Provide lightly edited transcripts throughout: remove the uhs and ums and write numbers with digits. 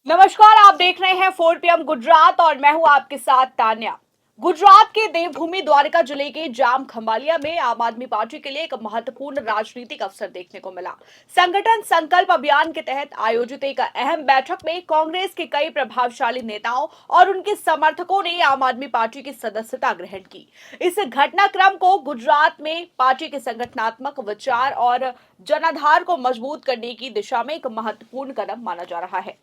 नमस्कार, आप देख रहे हैं 4 PM गुजरात और मैं हूं आपके साथ तान्या। गुजरात के देवभूमि द्वारका जिले के जाम खंभालिया में आम आदमी पार्टी के लिए एक महत्वपूर्ण राजनीतिक अवसर देखने को मिला। संगठन संकल्प अभियान के तहत आयोजित एक अहम बैठक में कांग्रेस के कई प्रभावशाली नेताओं और उनके समर्थकों ने आम आदमी पार्टी की सदस्यता ग्रहण की। इस घटनाक्रम को गुजरात में पार्टी के संगठनात्मक विचार और जनाधार को मजबूत करने की दिशा में एक महत्वपूर्ण कदम माना जा रहा है।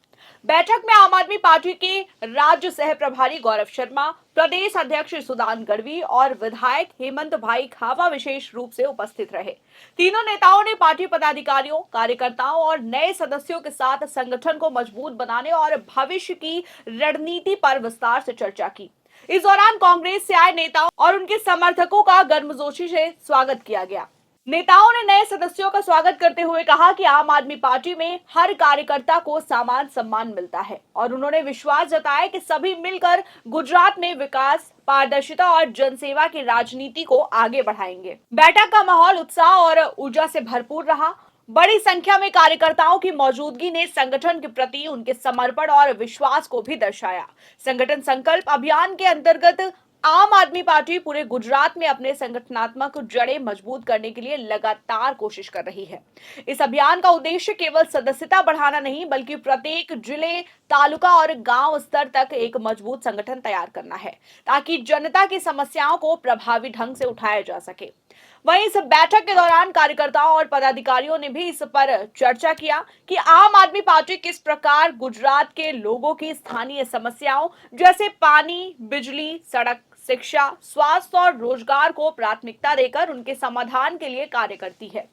बैठक में आम आदमी पार्टी के राज्य सह प्रभारी गौरव शर्मा, प्रदेश अध्यक्ष सुदान गढ़वी और विधायक हेमंत भाई खावा विशेष रूप से उपस्थित रहे। तीनों नेताओं ने पार्टी पदाधिकारियों, कार्यकर्ताओं और नए सदस्यों के साथ संगठन को मजबूत बनाने और भविष्य की रणनीति पर विस्तार से चर्चा की। इस दौरान कांग्रेस से आए नेताओं और उनके समर्थकों का गर्मजोशी से स्वागत किया गया। नेताओं ने नए सदस्यों का स्वागत करते हुए कहा कि आम आदमी पार्टी में हर कार्यकर्ता को समान सम्मान मिलता है और उन्होंने विश्वास जताया कि सभी मिलकर गुजरात में विकास, पारदर्शिता और जनसेवा की राजनीति को आगे बढ़ाएंगे। बैठक का माहौल उत्साह और ऊर्जा से भरपूर रहा। बड़ी संख्या में कार्यकर्ताओं की मौजूदगी ने संगठन के प्रति उनके समर्पण और विश्वास को भी दर्शाया। संगठन संकल्प अभियान के अंतर्गत आम आदमी पार्टी पूरे गुजरात में अपने संगठनात्मक जड़ें मजबूत करने के लिए लगातार कोशिश कर रही है। इस अभियान का उद्देश्य केवल सदस्यता बढ़ाना नहीं, बल्कि प्रत्येक जिले, तालुका और गांव स्तर तक एक मजबूत संगठन तैयार करना है, ताकि जनता की समस्याओं को प्रभावी ढंग से उठाया जा सके। वहीं इस बैठक के दौरान कार्यकर्ताओं और पदाधिकारियों ने भी इस पर चर्चा किया कि आम आदमी पार्टी किस प्रकार गुजरात के लोगों की स्थानीय समस्याओं जैसे पानी, बिजली, सड़क, शिक्षा, स्वास्थ्य और रोजगार को प्राथमिकता देकर उनके समाधान के लिए कार्य करती है।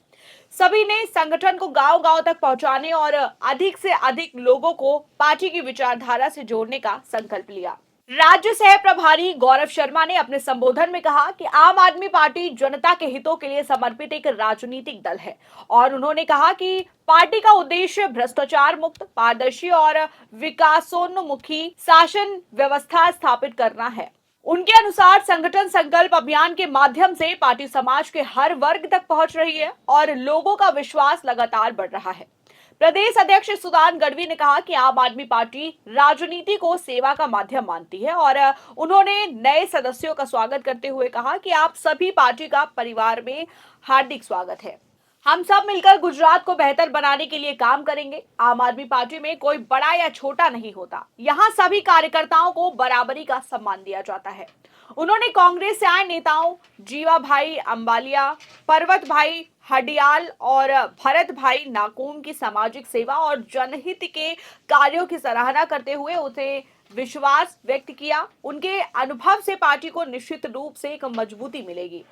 सभी ने संगठन को गांव-गांव तक पहुंचाने और अधिक से अधिक लोगों को पार्टी की विचारधारा से जोड़ने का संकल्प लिया। राज्य सह प्रभारी गौरव शर्मा ने अपने संबोधन में कहा कि आम आदमी पार्टी जनता के हितों के लिए समर्पित एक राजनीतिक दल है और उन्होंने कहा कि पार्टी का उद्देश्य भ्रष्टाचार मुक्त, पारदर्शी और विकासोन्मुखी शासन व्यवस्था स्थापित करना है। उनके अनुसार संगठन संकल्प अभियान के माध्यम से पार्टी समाज के हर वर्ग तक पहुंच रही है और लोगों का विश्वास लगातार बढ़ रहा है। प्रदेश अध्यक्ष सुदान गढ़वी ने कहा कि आम आदमी पार्टी राजनीति को सेवा का माध्यम मानती है और उन्होंने नए सदस्यों का स्वागत करते हुए कहा कि आप सभी पार्टी का परिवार में हार्दिक स्वागत है। हम सब मिलकर गुजरात को बेहतर बनाने के लिए काम करेंगे। आम आदमी पार्टी में कोई बड़ा या छोटा नहीं होता, यहाँ सभी कार्यकर्ताओं को बराबरी का सम्मान दिया जाता है। उन्होंने कांग्रेस से आए नेताओं जीवा भाई अंबालिया, पर्वत भाई हडियाल और भरत भाई नाकूम की सामाजिक सेवा और जनहित के कार्यों की सराहना करते हुए उसे विश्वास व्यक्त किया। उनके अनुभव से पार्टी को निश्चित रूप से एक मजबूती मिलेगी।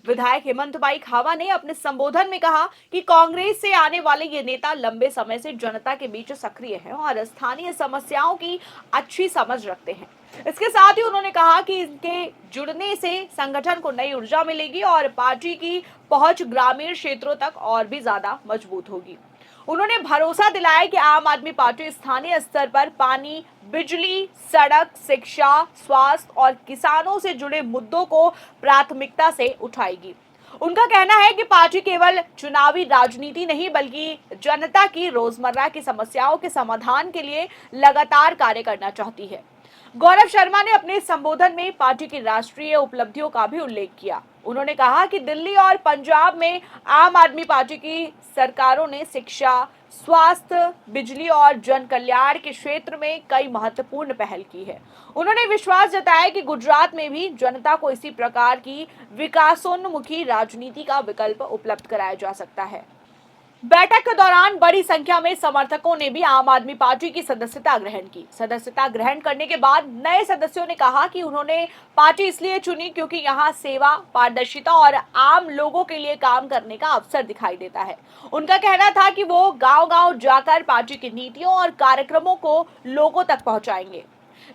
विधायक हेमंत भाई खावा ने अपने संबोधन में कहा कि कांग्रेस से आने वाले ये नेता लंबे समय से जनता के बीच सक्रिय हैं और स्थानीय समस्याओं की अच्छी समझ रखते हैं। इसके साथ ही उन्होंने कहा कि इनके जुड़ने से संगठन को नई ऊर्जा मिलेगी और पार्टी की पहुंच ग्रामीण क्षेत्रों तक और भी ज्यादा मजबूत होगी। उन्होंने भरोसा दिलाया कि आम आदमी पार्टी स्थानीय स्तर पर पानी, बिजली, सड़क, शिक्षा, स्वास्थ्य और किसानों से जुड़े मुद्दों को प्राथमिकता से उठाएगी। उनका कहना है कि पार्टी केवल चुनावी राजनीति नहीं, बल्कि जनता की रोजमर्रा की समस्याओं के समाधान के लिए लगातार कार्य करना चाहती है। गौरव शर्मा ने अपने संबोधन में पार्टी की राष्ट्रीय उपलब्धियों का भी उल्लेख किया। उन्होंने कहा कि दिल्ली और पंजाब में आम आदमी पार्टी की सरकारों ने शिक्षा, स्वास्थ्य, बिजली और जन कल्याण के क्षेत्र में कई महत्वपूर्ण पहल की है। उन्होंने विश्वास जताया कि गुजरात में भी जनता को इसी प्रकार की विकासोन्मुखी राजनीति का विकल्प उपलब्ध कराया जा सकता है। बैठक के दौरान बड़ी संख्या में समर्थकों ने भी आम आदमी पार्टी की सदस्यता ग्रहण की। सदस्यता ग्रहण करने के बाद नए सदस्यों ने कहा कि उन्होंने पार्टी इसलिए चुनी क्योंकि यहाँ सेवा, पारदर्शिता और आम लोगों के लिए काम करने का अवसर दिखाई देता है। उनका कहना था कि वो गांव-गांव जाकर पार्टी की नीतियों और कार्यक्रमों को लोगों तक पहुंचाएंगे।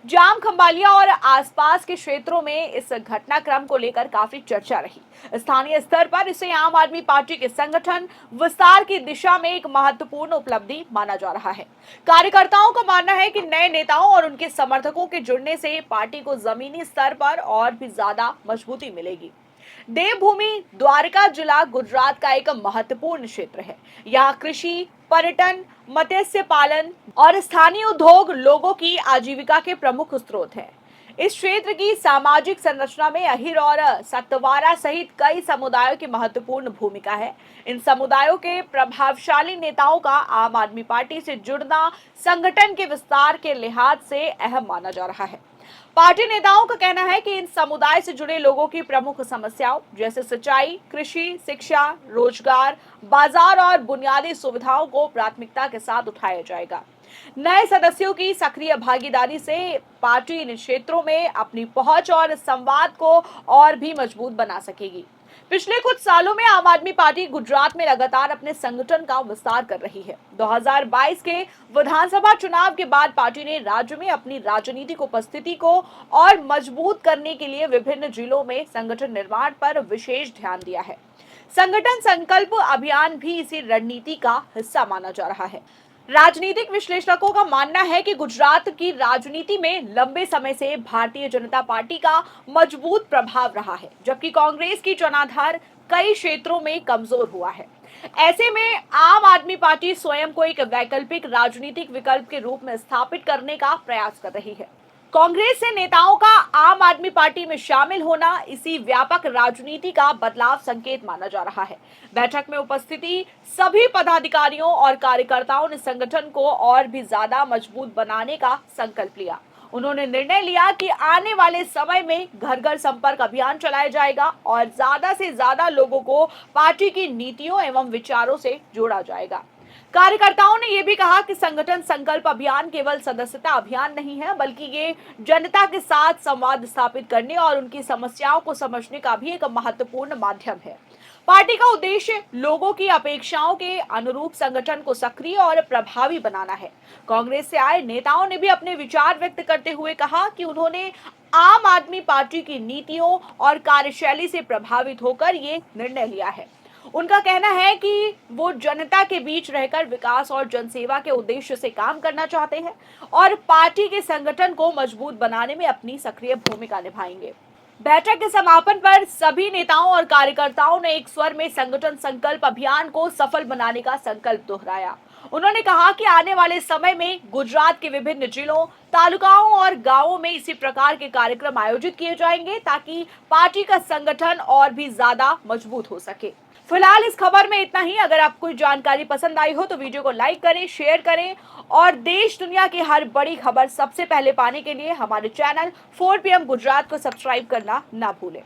जाम खंभालिया और आसपास के क्षेत्रों में इस घटनाक्रम को लेकर काफी चर्चा रही। स्थानीय स्तर पर इसे आम आदमी पार्टी के संगठन विस्तार की दिशा में एक महत्वपूर्ण उपलब्धि माना जा रहा है। कार्यकर्ताओं का मानना है कि नए नेताओं और उनके समर्थकों के जुड़ने से पार्टी को जमीनी स्तर पर और भी ज्यादा मजबूती मिलेगी। देवभूमि द्वारका जिला गुजरात का एक महत्वपूर्ण क्षेत्र है। यहाँ कृषि, पर्यटन, मत्स्य पालन और स्थानीय उद्योग लोगों की आजीविका के प्रमुख स्रोत हैं। इस क्षेत्र की सामाजिक संरचना में अहिर और सतवारा सहित कई समुदायों की महत्वपूर्ण भूमिका है। इन समुदायों के प्रभावशाली नेताओं का आम आदमी पार्टी से जुड़ना संगठन के विस्तार के लिहाज से अहम माना जा रहा है। पार्टी नेताओं का कहना है कि इन समुदाय से जुड़े लोगों की प्रमुख समस्याओं जैसे सिंचाई, कृषि, शिक्षा, रोजगार, बाजार और बुनियादी सुविधाओं को प्राथमिकता के साथ उठाया जाएगा। नए सदस्यों की सक्रिय भागीदारी से पार्टी इन क्षेत्रों में अपनी पहुंच और संवाद को और भी मजबूत बना सकेगी। पिछले कुछ सालों में आम आदमी पार्टी गुजरात में लगातार अपने संगठन का विस्तार कर रही है। 2022 के विधानसभा चुनाव के बाद पार्टी ने राज्य में अपनी राजनीतिक उपस्थिति को और मजबूत करने के लिए विभिन्न जिलों में संगठन निर्माण पर विशेष ध्यान दिया है। संगठन संकल्प अभियान भी इसी रणनीति का हिस्सा माना जा रहा है। राजनीतिक विश्लेषकों का मानना है कि गुजरात की राजनीति में लंबे समय से भारतीय जनता पार्टी का मजबूत प्रभाव रहा है, जबकि कांग्रेस की जनाधार कई क्षेत्रों में कमजोर हुआ है। ऐसे में आम आदमी पार्टी स्वयं को एक वैकल्पिक राजनीतिक विकल्प के रूप में स्थापित करने का प्रयास कर रही है। कांग्रेस से नेताओं का आम आदमी पार्टी में शामिल होना इसी व्यापक राजनीति का बदलाव संकेत माना जा रहा है। बैठक में उपस्थिति सभी पदाधिकारियों और कार्यकर्ताओं ने संगठन को और भी ज्यादा मजबूत बनाने का संकल्प लिया। उन्होंने निर्णय लिया कि आने वाले समय में घर घर संपर्क अभियान चलाया जाएगा और ज्यादा से ज्यादा लोगों को पार्टी की नीतियों एवं विचारों से जोड़ा जाएगा। कार्यकर्ताओं ने यह भी कहा कि संगठन संकल्प अभियान केवल सदस्यता अभियान नहीं है, बल्कि ये जनता के साथ संवाद स्थापित करने और उनकी समस्याओं को समझने का भी एक महत्वपूर्ण माध्यम है। पार्टी का उद्देश्य लोगों की अपेक्षाओं के अनुरूप संगठन को सक्रिय और प्रभावी बनाना है। कांग्रेस से आए नेताओं ने भी अपने विचार व्यक्त करते हुए कहा कि उन्होंने आम आदमी पार्टी की नीतियों और कार्यशैली से प्रभावित होकर ये निर्णय लिया है। उनका कहना है कि वो जनता के बीच रहकर विकास और जनसेवा के उद्देश्य से काम करना चाहते हैं और पार्टी के संगठन को मजबूत बनाने में अपनी सक्रिय भूमिका निभाएंगे। बैठक के समापन पर सभी नेताओं और कार्यकर्ताओं ने एक स्वर में संगठन संकल्प अभियान को सफल बनाने का संकल्प दोहराया। उन्होंने कहा कि आने वाले समय में गुजरात के विभिन्न जिलों, तालुकाओं और गांवों में इसी प्रकार के कार्यक्रम आयोजित किए जाएंगे ताकि पार्टी का संगठन और भी ज्यादा मजबूत हो सके। फिलहाल इस खबर में इतना ही। अगर आपको कोई जानकारी पसंद आई हो तो वीडियो को लाइक करें, शेयर करें और देश दुनिया की हर बड़ी खबर सबसे पहले पाने के लिए हमारे चैनल 4 PM गुजरात को सब्सक्राइब करना ना भूलें।